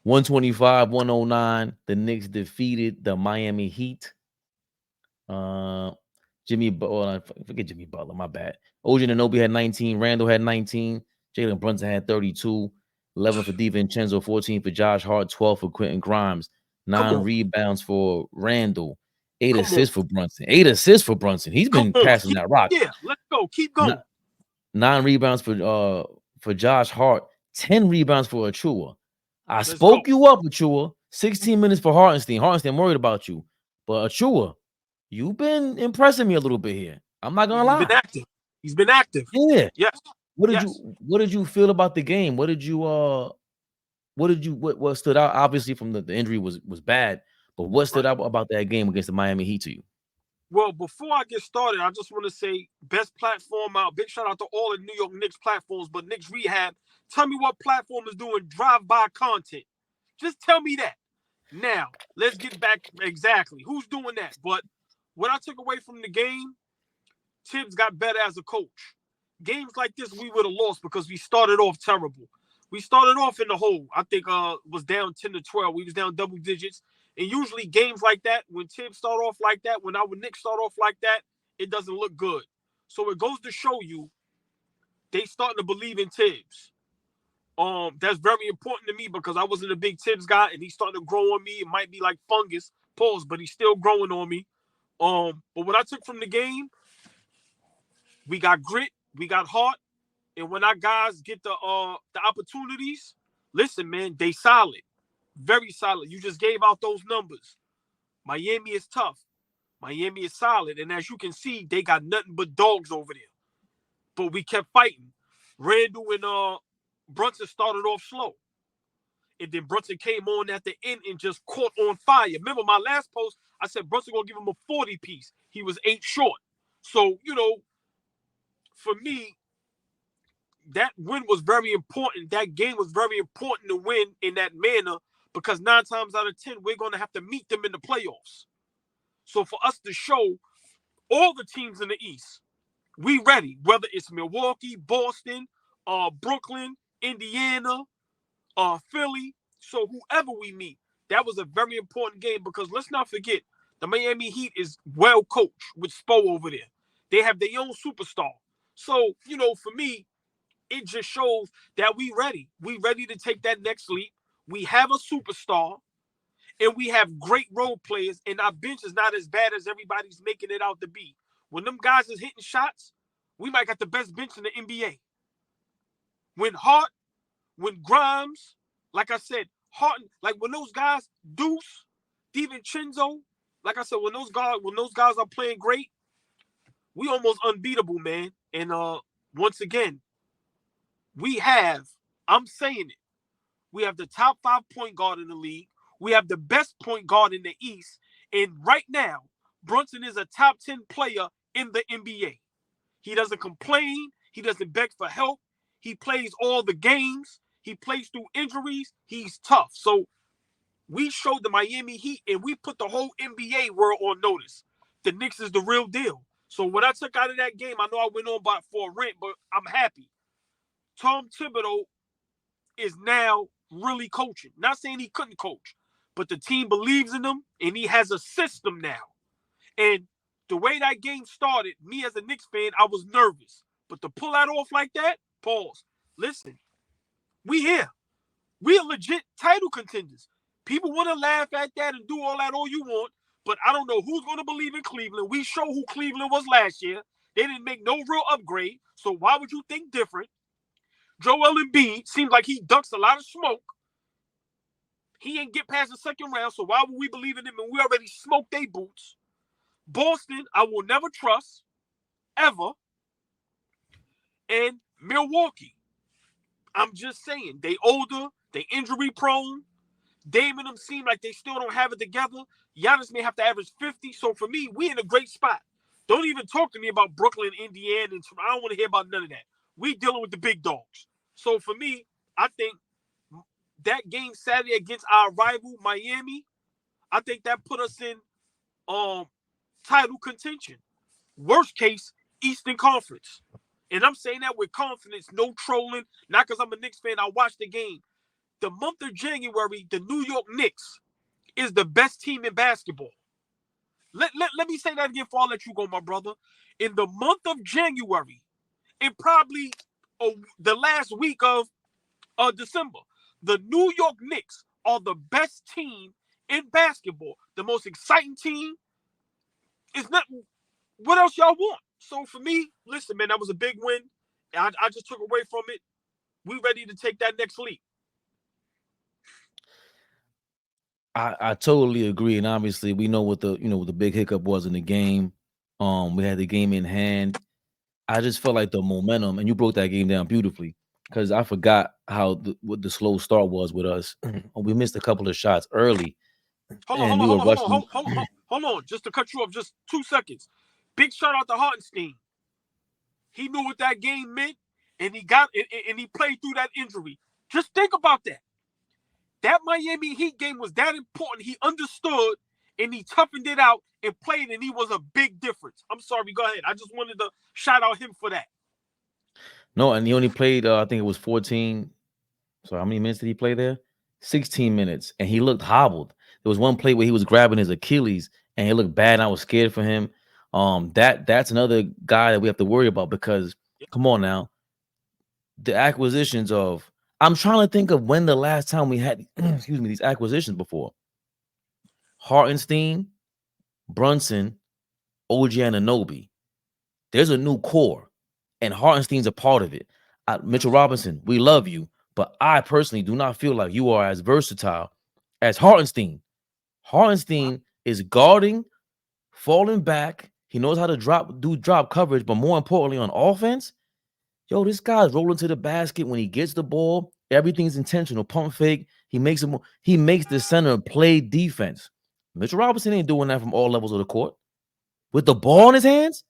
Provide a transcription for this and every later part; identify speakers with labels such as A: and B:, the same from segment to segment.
A: 125-109. The Knicks defeated the Miami Heat. Jimmy Butler, forget Jimmy Butler, my bad. OG Anunoby had 19. Randle had 19. Jaylen Brunson had 32. 11 for DiVincenzo, 14 for Josh Hart, 12 for Quentin Grimes, 9 rebounds for Randle, 8 assists for Brunson. 8 assists for Brunson. He's been passing that rock.
B: Yeah, let's go. Keep going.
A: 9 rebounds for Josh Hart, 10 rebounds for Achua. I spoke you up, Achua. 16 minutes for Hartenstein. Hartenstein, I'm worried about you. But Achua, you've been impressing me a little bit here. I'm not gonna lie.
B: He's been active.
A: Yeah.
B: Yes.
A: What did you feel about the game? What stood out? Obviously, from the injury was bad, but what stood out about that game against the Miami Heat to you?
B: Well, before I get started, I just want to say best platform out. Big shout out to all the New York Knicks platforms, but Knicks Rehab. Tell me what platform is doing drive-by content. Just tell me that. Now, let's get back exactly. Who's doing that? But what I took away from the game, Tibbs got better as a coach. Games like this, we would have lost because we started off terrible. We started off in the hole. I think was down 10-12. We was down double digits. And usually games like that, when Tibbs start off like that, when our Knicks start off like that, it doesn't look good. So it goes to show you they starting to believe in Tibbs. That's very important to me because I wasn't a big Tibbs guy, and he's starting to grow on me. It might be like fungus, pause, but he's still growing on me. But what I took from the game, we got grit, we got heart, and when our guys get the opportunities, listen, man, they solid. Very solid. You just gave out those numbers. Miami is tough. Miami is solid. And as you can see, they got nothing but dogs over there. But we kept fighting. Randle and Brunson started off slow. And then Brunson came on at the end and just caught on fire. Remember my last post, I said Brunson going to give him a 40 piece. He was 8 short. So, for me, that win was very important. That game was very important to win in that manner because 9 times out of 10, we're going to have to meet them in the playoffs. So for us to show all the teams in the East, we ready, whether it's Milwaukee, Boston, Brooklyn, Indiana, Philly. So whoever we meet, that was a very important game because let's not forget, the Miami Heat is well coached with Spo over there. They have their own superstar. So, for me, it just shows that we ready. We ready to take that next leap. We have a superstar, and we have great role players, and our bench is not as bad as everybody's making it out to be. When them guys is hitting shots, we might got the best bench in the NBA. When Hart, when Grimes, like I said, like when those guys, Deuce, DiVincenzo, like I said, when those guys are playing great, we almost unbeatable, man. And once again, I'm saying it, we have the top 5 point guard in the league. We have the best point guard in the East. And right now, Brunson is a top 10 player in the NBA. He doesn't complain. He doesn't beg for help. He plays all the games. He plays through injuries. He's tough. So we showed the Miami Heat, and we put the whole NBA world on notice. The Knicks is the real deal. So what I took out of that game, I know I went on for a rant, but I'm happy. Tom Thibodeau is now really coaching. Not saying he couldn't coach, but the team believes in him, and he has a system now. And the way that game started, me as a Knicks fan, I was nervous. But to pull that off like that, pause. Listen, we here. We are legit title contenders. People want to laugh at that and do all that all you want, but I don't know who's going to believe in Cleveland. We show who Cleveland was last year. They didn't make no real upgrade, so why would you think different? Joel Embiid seems like he ducks a lot of smoke. He ain't get past the second round, so why would we believe in him? And we already smoked their boots. Boston, I will never trust, ever. And Milwaukee, I'm just saying, they older, they injury prone. Dame and them seem like they still don't have it together. Giannis may have to average 50. So for me, we in a great spot. Don't even talk to me about Brooklyn, Indiana, and I don't want to hear about none of that. We dealing with the big dogs. So for me, I think that game Saturday against our rival Miami, I think that put us in title contention. Worst case, Eastern Conference. And I'm saying that with confidence, no trolling. Not because I'm a Knicks fan. I watched the game. the month of January, the New York Knicks is the best team in basketball. Let me say that again before I let you go, my brother. In the month of January, and probably the last week of December, the New York Knicks are the best team in basketball. The most exciting team is not. What else y'all want? So for me, listen, man, that was a big win. I just took away from it. We ready to take that next leap.
A: I totally agree, and obviously we know what the big hiccup was in the game. We had the game in hand. I just felt like the momentum, and you broke that game down beautifully because I forgot what the slow start was with us. We missed a couple of shots early, and we were rushing.
B: Hold on. Just to cut you off, just 2 seconds. Big shout out to Hartenstein. He knew what that game meant, and he played through that injury. Just think about that. That Miami Heat game was that important. He understood, and he toughened it out and played, and he was a big difference. I'm sorry, go ahead. I just wanted to shout out him for that.
A: No, and he only played, I think it was 14. So how many minutes did he play there? 16 minutes, and he looked hobbled. There was one play where he was grabbing his Achilles, and he looked bad, and I was scared for him. That's another guy that we have to worry about because, come on now, the acquisitions of I'm trying to think of when the last time we had these acquisitions before. Hartenstein, Brunson, OG Anunoby. There's a new core, and Hartenstein's a part of it. Mitchell Robinson, we love you, but I personally do not feel like you are as versatile as Hartenstein. Hartenstein is guarding, falling back. He knows how to drop coverage, but more importantly on offense, yo, this guy's rolling to the basket when he gets the ball. Everything's intentional. Pump fake. He makes the center play defense. Mitchell Robinson ain't doing that from all levels of the court with the ball in his hands.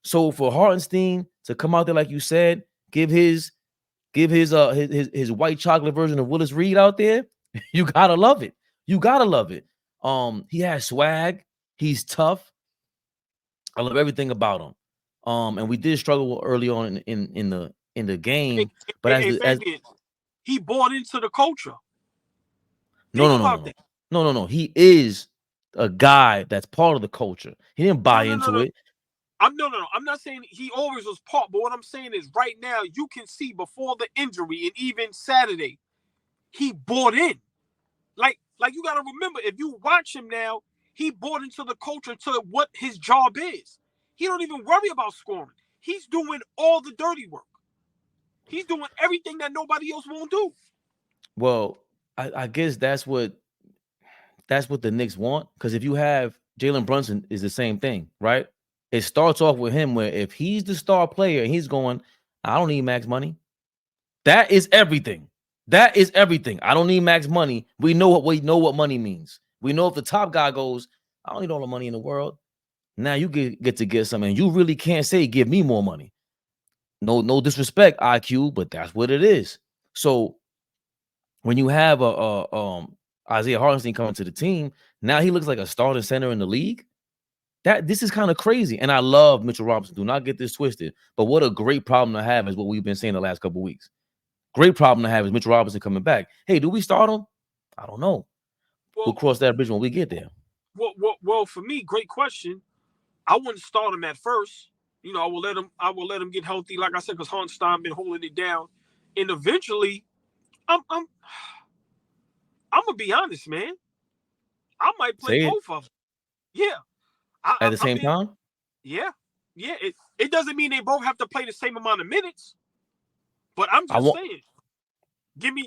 A: So for Hartenstein to come out there, like you said, give his white chocolate version of Willis Reed out there, you gotta love it. You gotta love it. He has swag. He's tough. I love everything about him. And we did struggle early on in the game, but as
B: he bought into the culture.
A: No. He is a guy that's part of the culture. He didn't buy into it.
B: I'm not saying he always was part, but what I'm saying is right now you can see before the injury and even Saturday, he bought in. Like you got to remember, if you watch him now, he bought into the culture to what his job is. He don't even worry about scoring. He's doing all the dirty work. He's doing everything that nobody else won't do.
A: Well, I guess that's what the Knicks want. Because if you have Jaylen Brunson, is the same thing, right? It starts off with him where if he's the star player and he's going, I don't need max money. That is everything. That is everything. I don't need max money. We know what money means. We know if the top guy goes, I don't need all the money in the world. Now you get to get something. You really can't say, give me more money. No disrespect, IQ, but that's what it is. So when you have Isaiah Hartenstein coming to the team, now he looks like a starting center in the league. This is kind of crazy. And I love Mitchell Robinson. Do not get this twisted. But what a great problem to have is what we've been saying the last couple of weeks. Great problem to have is Mitchell Robinson coming back. Hey, do we start him? I don't know. We'll cross that bridge when we get there.
B: Well, for me, great question. I wouldn't start him at first. You know, I will let him get healthy, like I said, because Hartenstein been holding it down. And eventually, I'm gonna be honest, man. I might play both of them. Yeah.
A: At the same time?
B: Yeah. It doesn't mean they both have to play the same amount of minutes. But I'm just saying.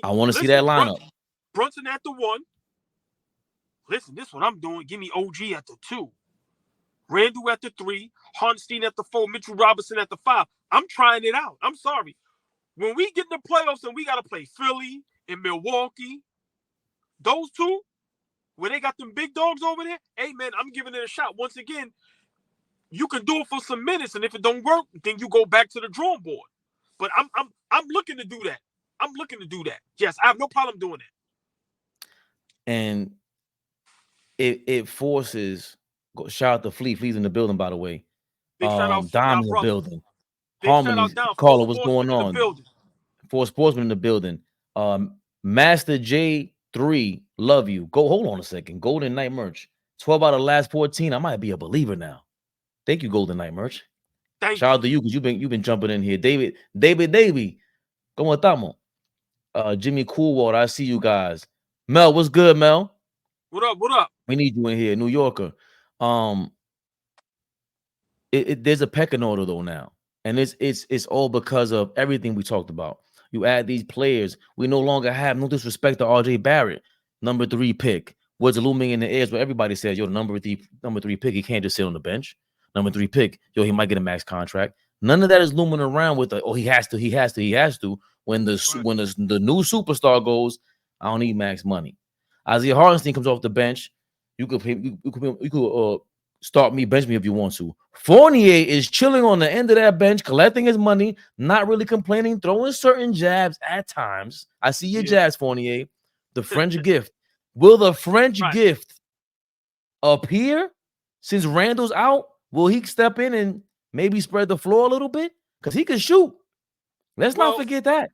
A: I want to see that lineup.
B: Brunson at the 1. Listen, this is what I'm doing. Give me OG at the 2. Randle at the 3. Hartenstein at the 4. Mitchell Robinson at the 5. I'm trying it out. I'm sorry. When we get in the playoffs and we got to play Philly and Milwaukee, those two, where they got them big dogs over there, hey, man, I'm giving it a shot. Once again, you can do it for some minutes, and if it don't work, then you go back to the drawing board. But I'm looking to do that. I'm looking to do that. Yes, I have no problem doing that.
A: And it forces. Shout out to Fleet. Fleet's in the building, by the way.
B: Big shout out
A: Dom in the building.
B: Big
A: Harmony, caller, what's going on? 4 sportsmen in the building. Master J3, love you. Go, hold on a second. Golden Knight merch. 12 out of the last 14. I might be a believer now. Thank you, Golden Knight merch.
B: Thank
A: Shout
B: you.
A: out to you because you've been jumping in here. David. ¿Cómo estamos? Jimmy Coolwater, I see you guys. Mel, what's good, Mel?
B: What up? What up?
A: We need you in here, New Yorker. There's a pecking order though now, and it's all because of everything we talked about. You add these players, we no longer have, no disrespect to RJ Barrett, number 3 pick. What's looming in the air is what everybody says, yo, the number three pick, he can't just sit on the bench. Number 3 pick, yo, he might get a max contract. None of that is looming around with he has to. When the new superstar goes, I don't need max money. Isaiah Hartenstein comes off the bench. You could start me, bench me if you want to. Fournier is chilling on the end of that bench, collecting his money, not really complaining, throwing certain jabs at times. I see your jabs, Fournier. The French gift. Will the French gift appear since Randle's out? Will he step in and maybe spread the floor a little bit? Because he can shoot. Let's not forget that.